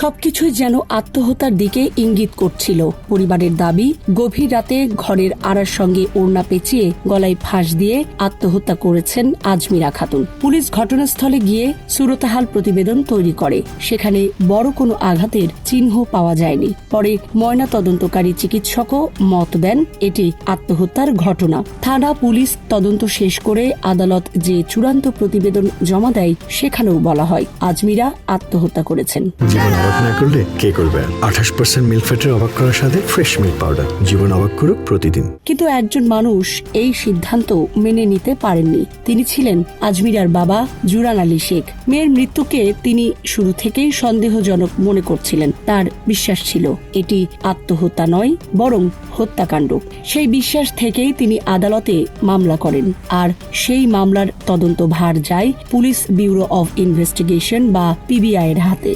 সবকিছুই যেন আত্মহত্যার দিকে ইঙ্গিত করছিল। পরিবারের দাবি, গভীর রাতে ঘরের আড়ার সঙ্গে ওড়না পেঁচিয়ে গলায় ফাঁস দিয়ে আত্মহত্যা করেছেন আজমিরা খাতুন। পুলিশ ঘটনাস্থলে গিয়ে সুরতাহাল প্রতিবেদন তৈরি করে। সেখানে বড় কোনো আঘাতের চিহ্ন পাওয়া যায়নি। পরে ময়না তদন্তকারী চিকিৎসকও মত দেন এটি আত্মহত্যার ঘটনা। থানা পুলিশ তদন্ত শেষ করে আদালত যে চূড়ান্ত প্রতিবেদন জমা দেয় সেখানেও বলা হয় আজমিরা আত্মহত্যা করেছেন। জীবন অবাক না করলে কে করবে? 28% মিল্ক ফ্যাটের অবাক করার সাথে ফ্রেশ মিল্ক পাউডার। জীবন অবাক করুক প্রতিদিন। কিন্তু একজন মানুষ এই সিদ্ধান্ত মেনে নিতে পারেননি। তিনি ছিলেন আজমিরার বাবা জুরান আলী শেখ। মেয়ের মৃত্যুকে তিনি শুরু থেকেই সন্দেহজনক মনে করছিলেন। তার বিশ্বাস ছিল এটি আত্মহত্যা নয়, বরং হত্যাকাণ্ড। সেই বিশ্বাস থেকেই তিনি আদালতে মামলা করেন। আর সেই মামলার তদন্ত ভার যায় পুলিশ ব্যুরো অব ইনভেস্টিগেশন বা পিবিআই এর হাতে।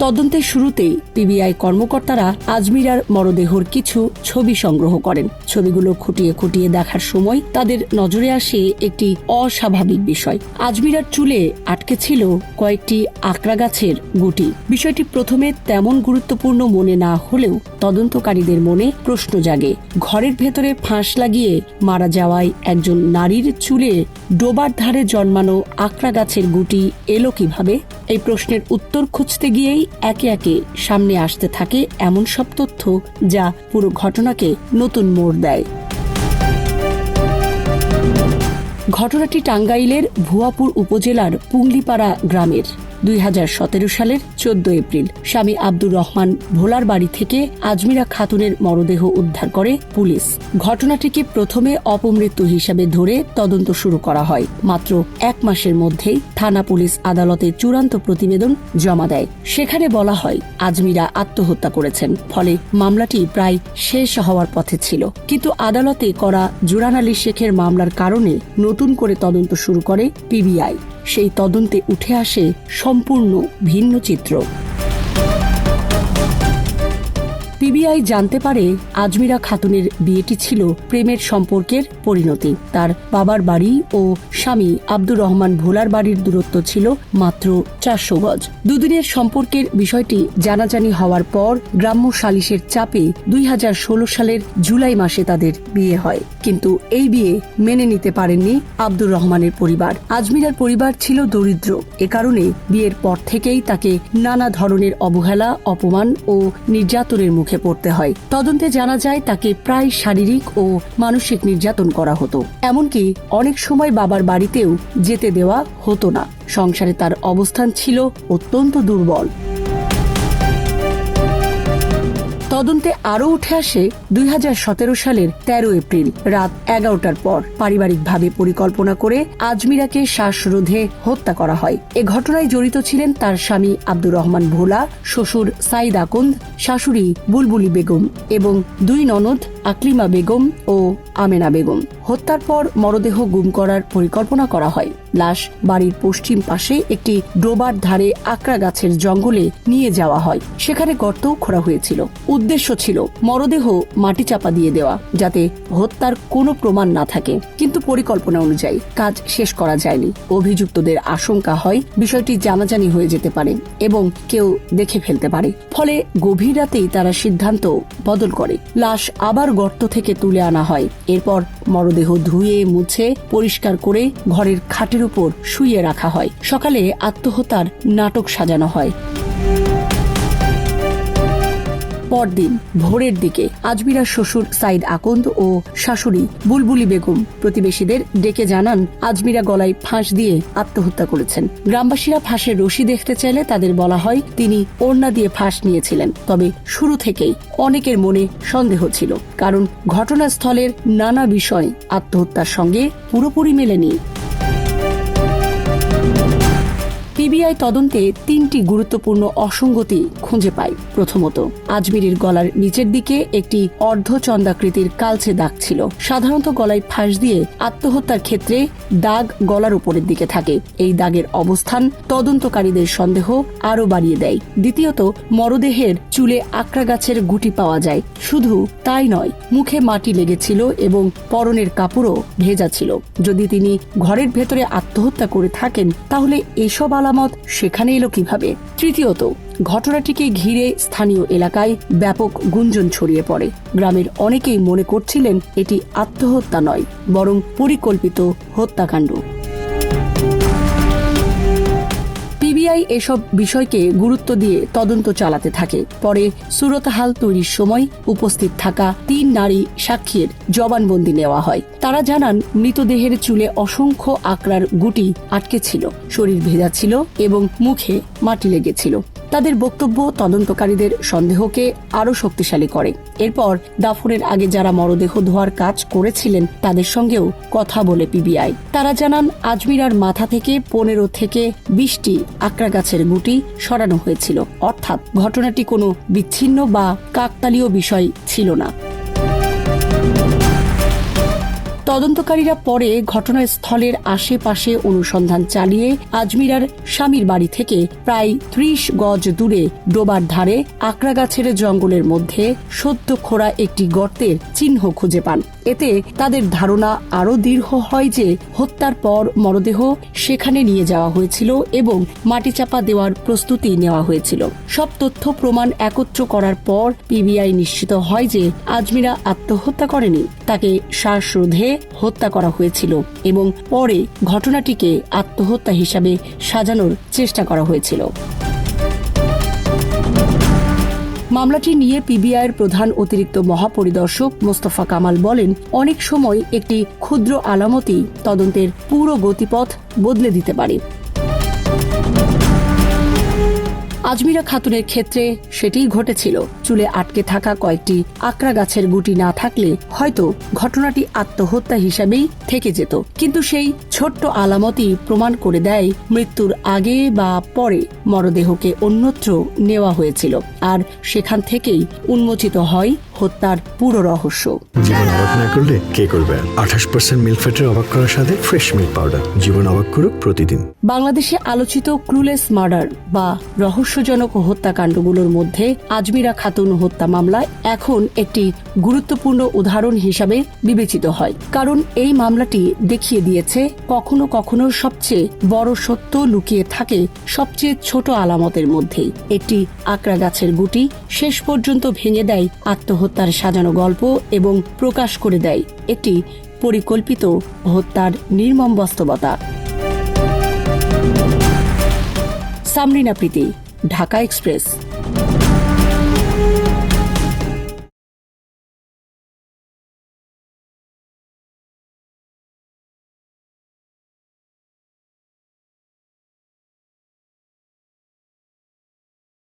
তদন্তের শুরুতেই পিবিআই কর্মকর্তারা আজমিরার মরদেহর কিছু ছবি সংগ্রহ করেন। ছবিগুলো খুঁটিয়ে খুঁটিয়ে দেখার সময় তাদের নজরে আসে একটি অস্বাভাবিক বিষয়। আজমিরার চুলে আটকে ছিল কয়েকটি আকড়া গাছের গুটি। বিষয়টি প্রথমে তেমন গুরুত্বপূর্ণ মনে না হলেও তদন্তকারীদের মনে প্রশ্ন জাগে। ঘরের ভেতরে ফাঁস লাগিয়ে মারা যাওয়ায় একজন নারীর চুলে ডোবার ধারে জন্মানো আকড়া গাছের গুটি এলো কিভাবে? এই প্রশ্নের উত্তর খুঁজতে গিয়েই একে একে সামনে আসতে থাকে এমন সব তথ্য যা পুরো ঘটনাকে নতুন মোড় দেয়। ঘটনাটি টাঙ্গাইলের ভুয়াপুর উপজেলার পুংলিপাড়া গ্রামের। 2017 সালের 14 এপ্রিল স্বামী আব্দুর রহমান ভোলার বাড়ি থেকে আজমিরা খাতুনের মরদেহ উদ্ধার করে পুলিশ। ঘটনাটিকে প্রথমে অপমৃত্যু হিসেবে ধরে তদন্ত শুরু করা হয়। মাত্র 1 মাসের মধ্যেই থানা পুলিশ আদালতে চূড়ান্ত প্রতিবেদন জমা দেয়। সেখানে বলা হয় আজমিরা আত্মহত্যা করেছেন। ফলে মামলাটি প্রায় শেষ হওয়ার পথে ছিল। কিন্তু আদালতে করা জুরান আলী শেখের মামলার কারণে নতুন করে তদন্ত শুরু করে পিবিআই। সেই তদন্তে উঠে আসে সম্পূর্ণ ভিন্ন চিত্র। পিবিআই জানতে পারে আজমিরা খাতুনের বিয়েটি ছিল প্রেমের সম্পর্কের পরিণতি। তার বাবার বাড়ি ও স্বামী আব্দুর রহমান ভোলার বাড়ির দূরত্ব ছিল মাত্র 400 গজ। দুদিনের সম্পর্কের বিষয়টি জানাজানি হওয়ার পর গ্রাম্য সালিশের চাপে 2016 সালের জুলাই মাসে তাদের বিয়ে হয়। কিন্তু এই বিয়ে মেনে নিতে পারেননি আব্দুর রহমানের পরিবার। আজমিরার পরিবার ছিল দরিদ্র। এ কারণে বিয়ের পর থেকেই তাকে নানা ধরনের অবহেলা, অপমান ও নির্যাতনের মুখে পড়তে হয়। তদন্তে জানা যায় তাকে প্রায় শারীরিক ও মানসিক নির্যাতন করা হতো। এমনকি অনেক সময় বাবার বাড়িতেও যেতে দেওয়া হতো না। সংসারে তার অবস্থান ছিল অত্যন্ত দুর্বল। তদন্তে আরও উঠে আসে 2017 সালের 13 এপ্রিল রাত 11টার পর পারিবারিকভাবে পরিকল্পনা করে আজমিরাকে শ্বাসরোধে হত্যা করা হয়। এ ঘটনায় জড়িত ছিলেন তার স্বামী আব্দুর রহমান ভোলা, শ্বশুর সাইদ আকুন্দ, শাশুড়ি বুলবুলি বেগম এবং 2 ননদ আকলিমা বেগম ও আমেনা বেগম। হত্যার পর মরদেহ গুম করার পরিকল্পনা করা হয়। লাশ বাড়ির পশ্চিম পাশে একটি ডোবার ধারে আকড়া গাছের জঙ্গলে নিয়ে যাওয়া হয়। সেখানে গর্তও খোঁড়া হয়েছিল। উদ্দেশ্য ছিল মরদেহ মাটি চাপা দিয়ে দেওয়া, যাতে হত্যার কোনো প্রমাণ না থাকে। কিন্তু পরিকল্পনা অনুযায়ী কাজ শেষ করা যায়নি। অভিযুক্তদের আশঙ্কা হয় বিষয়টি জানাজানি হয়ে যেতে পারে এবং কেউ দেখে ফেলতে পারে। ফলে গভীর রাতেই তারা সিদ্ধান্ত বদল করে। লাশ আবার গর্ত থেকে তুলে আনা হয়। এরপর মরদেহ ধুয়ে মুছে পরিষ্কার করে ঘরের খাটের উপর শুইয়ে রাখা হয়। সকালে আত্মহত্যার নাটক সাজানো হয়। পরদিন ভোরের দিকে আজমিরার শ্বশুর সাইদ আকুন্দ ও শাশুড়ি বুলবুলি বেগম প্রতিবেশীদের ডেকে জানান আজমিরা গলায় ফাঁস দিয়ে আত্মহত্যা করেছেন। গ্রামবাসীরা ফাঁসের রশি দেখতে চাইলে তাদের বলা হয় তিনি ওড়না দিয়ে ফাঁস নিয়েছিলেন। তবে শুরু থেকেই অনেকের মনে সন্দেহ ছিল, কারণ ঘটনাস্থলের নানা বিষয় আত্মহত্যার সঙ্গে পুরোপুরি মেলেনি। পিবিআই তদন্তে 3টি গুরুত্বপূর্ণ অসঙ্গতি খুঁজে পায়। প্রথমত, আজমিরের গলার নিচের দিকে একটি অর্ধচন্দ্রাকৃতির কালচে দাগ ছিল। সাধারণত গলায় ফাঁস দিয়ে আত্মহত্যার ক্ষেত্রে দাগ গলার উপরের দিকে থাকে। এই দাগের অবস্থান তদন্তকারীদের সন্দেহ আরও বাড়িয়ে দেয়। দ্বিতীয়ত, মরদেহের চুলে আকড়া গাছের গুটি পাওয়া যায়। শুধু তাই নয়, মুখে মাটি লেগেছিল এবং পরনের কাপড়ও ভেজা ছিল। যদি তিনি ঘরের ভেতরে আত্মহত্যা করে থাকেন, তাহলে এসব আলামত সেখানে এলো কিভাবে? তৃতীয়ত, ঘটনাটিকে ঘিরে স্থানীয় এলাকায় ব্যাপক গুঞ্জন ছড়িয়ে পড়ে। গ্রামের অনেকেই মনে করছিলেন এটি আত্মহত্যা নয়, বরং পরিকল্পিত হত্যাকাণ্ড। পিবিআই এসব বিষয়কে গুরুত্ব দিয়ে তদন্ত চালাতে থাকে। পরে সুরতহাল তৈরির সময় উপস্থিত থাকা 3 নারী সাক্ষীর জবানবন্দি নেওয়া হয়। তারা জানান, মৃতদেহের চুলে অসংখ্য আকরার গুটি আটকে ছিল, শরীর ভেজা ছিল এবং মুখে মাটি লেগেছিল। তাদের বক্তব্য তদন্তকারীদের সন্দেহকে আরও শক্তিশালী করে। এরপর দাফনের আগে যারা মরদেহ ধোয়ার কাজ করেছিলেন তাদের সঙ্গেও কথা বলে পিবিআই। তারা জানান, আজমিরার মাথা থেকে 15 থেকে 20টি আকরা গাছের গুটি সরানো হয়েছিল, অর্থাৎ ঘটনাটি কোনো বিচ্ছিন্ন বা কাকতালীয় বিষয় ছিল না। তদন্তকারীরা পরে ঘটনাস্থলের আশেপাশে অনুসন্ধান চালিয়ে আজমিরার স্বামীর বাড়ি থেকে প্রায় 30 গজ দূরে ডোবার ধারে আকরা গাছের জঙ্গলের মধ্যে সদ্য খোঁড়া একটি গর্তের চিহ্ন খুঁজে পান। এতে তাদের ধারণা আরও দৃঢ় হয় যে হত্যার পর মরদেহ সেখানে নিয়ে যাওয়া হয়েছিল এবং মাটিচাপা দেওয়ার প্রস্তুতি নেওয়া হয়েছিল। সব তথ্য প্রমাণ একত্র করার পর পিবিআই নিশ্চিত হয় যে আজমিরা আত্মহত্যা করেনি, তাকে শ্বাসরোধে হত্যা করা হয়েছিল এবং পরে ঘটনাটিকে আত্মহত্যা হিসাবে সাজানোর চেষ্টা করা হয়েছিল। মামলাটি নিয়ে পিবিআইয়ের প্রধান অতিরিক্ত মহাপরিদর্শক মোস্তফা কামাল বলেন, অনেক সময় একটি ক্ষুদ্র আলামতই তদন্তের পুরো গতিপথ বদলে দিতে পারে। আজমিরা খাতুনের ক্ষেত্রে সেটিই ঘটেছিল। চুলে আটকে থাকা কয়েকটি আকরা গাছের গুটি না থাকলে হয়তো ঘটনাটি আত্মহত্যা হিসাবেই থেকে যেত, কিন্তু সেই ছোট্ট আলামতই প্রমাণ করে দেয় মৃত্যুর আগে বা পরে মরদেহকে অন্যত্র নেওয়া হয়েছিল, আর সেখান থেকেই উন্মোচিত হয় হত্যার পুরো রহস্য। জীবন অবাক না করলে কে করবে? 28% মিল্ক ফ্যাটের অবাক করার সাথে ফ্রেশ মিল্ক পাউডার। জীবন অবাক করুক প্রতিদিন। বাংলাদেশে আলোচিত ক্লুলেস মার্ডার বা রহস্যজনক হত্যাকাণ্ডগুলোর মধ্যে আজমিরা খাতুন হত্যা মামলা এখন একটি গুরুত্বপূর্ণ উদাহরণ হিসাবে বিবেচিত হয়, কারণ এই মামলাটি দেখিয়ে দিয়েছে কখনো কখনো সবচেয়ে বড় সত্য লুকিয়ে থাকে সবচেয়ে ছোট আলামতের মধ্যেই। একটি আকরা গাছের গুটি শেষ পর্যন্ত ভেঙে দেয় আত্মহত্যার সাজানো গল্প এবং প্রকাশ করে দেয় একটি পরিকল্পিত হত্যার নির্মম বাস্তবতা। সামরিনা প্রীতি, ঢাকা এক্সপ্রেস।